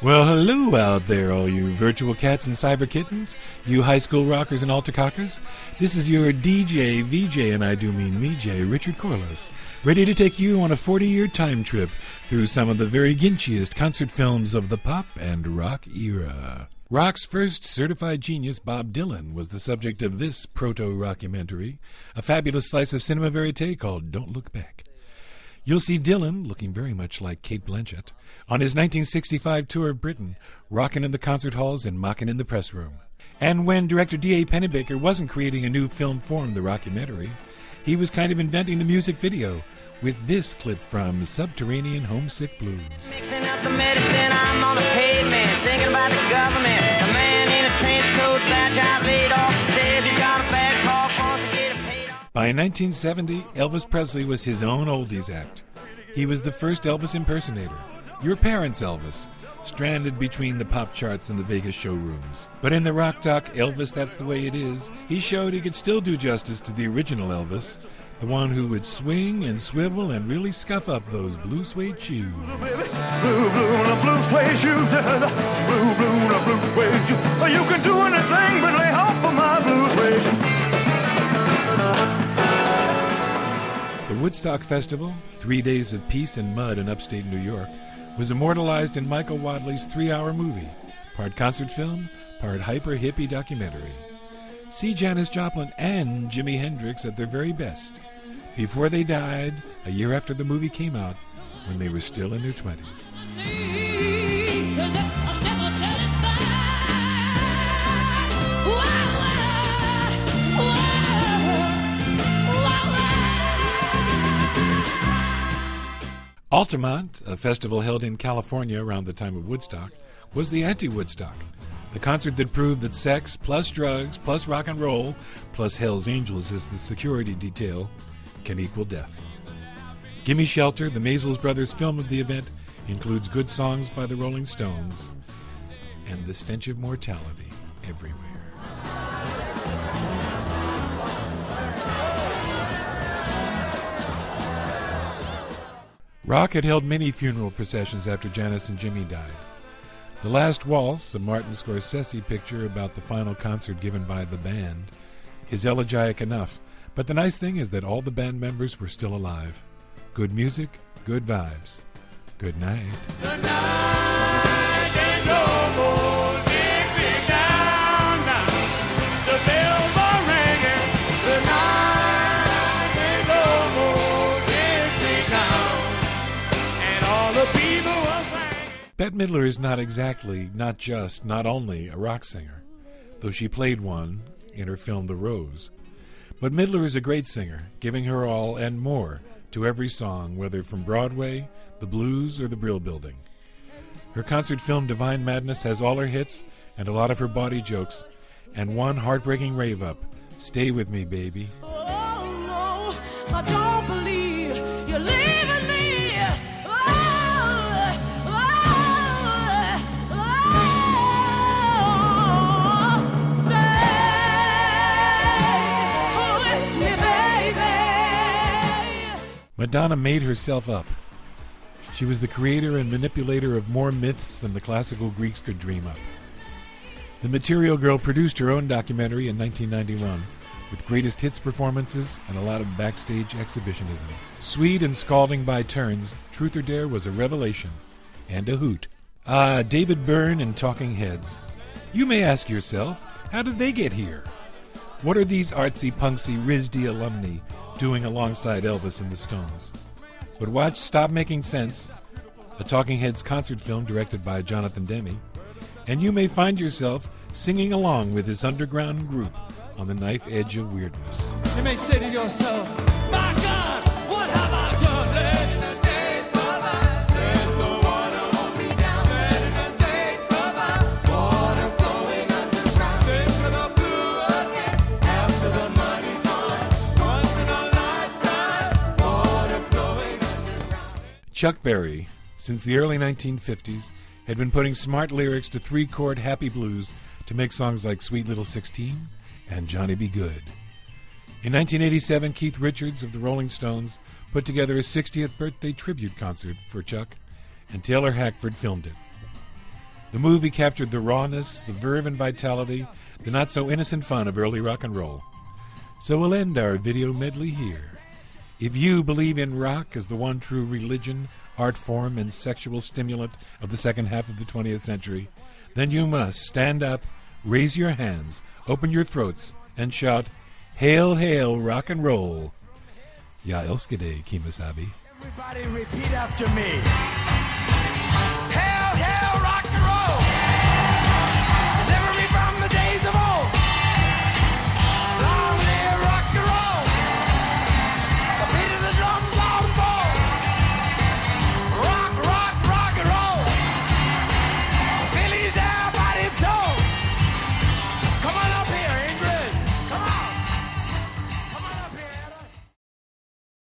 Well, hello out there, all you virtual cats and cyber kittens, you high school rockers and altar-cockers. This is your DJ, VJ, and I do mean me-J, Richard Corliss, ready to take you on a 40-year time trip through some of the very ginchiest concert films of the pop and rock era. Rock's first certified genius, Bob Dylan, was the subject of this proto-rockumentary, a fabulous slice of cinema verite called Don't Look Back. You'll see Dylan, looking very much like Cate Blanchett, on his 1965 tour of Britain, rocking in the concert halls and mocking in the press room. And when director D.A. Pennebaker wasn't creating a new film form, the rockumentary, he was kind of inventing the music video with this clip from Subterranean Homesick Blues. Mixing up the medicine, I'm on a pavement, thinking about the government. A man in a trench coat, badge out laid off, says he's got a bad cough, wants to get it paid off. By 1970, Elvis Presley was his own oldies act. He was the first Elvis impersonator, your parents' Elvis, stranded between the pop charts and the Vegas showrooms. But in the rock doc, Elvis, That's the Way It Is, he showed he could still do justice to the original Elvis, the one who would swing and swivel and really scuff up those blue suede shoes. Blue, blue suede shoes, blue, blue suede shoes. You can do anything but lay off of my blue suede shoes. The Woodstock Festival, 3 days of peace and mud in upstate New York, was immortalized in Michael Wadley's 3-hour movie, part concert film, part hyper-hippie documentary. See Janis Joplin and Jimi Hendrix at their very best, before they died a year after the movie came out, when they were still in their 20s. Altamont, a festival held in California around the time of Woodstock, was the anti-Woodstock, the concert that proved that sex plus drugs plus rock and roll plus Hell's Angels as the security detail can equal death. Gimme Shelter, the Maysles Brothers film of the event, includes good songs by the Rolling Stones and the stench of mortality everywhere. Rock had held many funeral processions after Janis and Jimmy died. The Last Waltz, a Martin Scorsese picture about the final concert given by the band, is elegiac enough, but the nice thing is that all the band members were still alive. Good music, good vibes. Good night. Good night, and no more Dixie down, down. The bells are ringing. Good night, and no more Dixie down. And all the people were singing. Bette Midler is not only a rock singer, though she played one in her film The Rose. But Midler is a great singer, giving her all and more to every song, whether from Broadway, the blues, or the Brill Building. Her concert film Divine Madness has all her hits and a lot of her bawdy jokes, and one heartbreaking rave-up, Stay With Me, Baby. Oh, no, I don't believe you're leaving me. Stay with me, baby. Madonna made herself up. She was the creator and manipulator of more myths than the classical Greeks could dream up. The Material Girl produced her own documentary in 1991, with greatest hits performances and a lot of backstage exhibitionism. Sweet and scalding by turns, Truth or Dare was a revelation and a hoot. David Byrne and Talking Heads. You may ask yourself, how did they get here? What are these artsy-punksy RISD alumni doing alongside Elvis and the Stones? But watch Stop Making Sense, a Talking Heads concert film directed by Jonathan Demme, and you may find yourself singing along with this underground group on the knife edge of weirdness. You may say to yourself, my God, what have I done? Let in the days go by. Let the water hold me down. Let in the days go by. Water flowing underground. Into the blue again. After the money's gone. Once in a lifetime. Water flowing underground. Chuck Berry, since the early 1950s, had been putting smart lyrics to 3-chord happy blues to make songs like Sweet Little 16 and Johnny Be Good. In 1987, Keith Richards of the Rolling Stones put together a 60th birthday tribute concert for Chuck, and Taylor Hackford filmed it. The movie captured the rawness, the verve and vitality, the not-so-innocent fun of early rock and roll. So we'll end our video medley here. If you believe in rock as the one true religion, art form, and sexual stimulant of the second half of the 20th century, then you must stand up, raise your hands, open your throats, and shout, "Hail, hail, rock and roll." Ya elskede, Kimasabi. Everybody repeat after me. Hail, hail, rock and roll!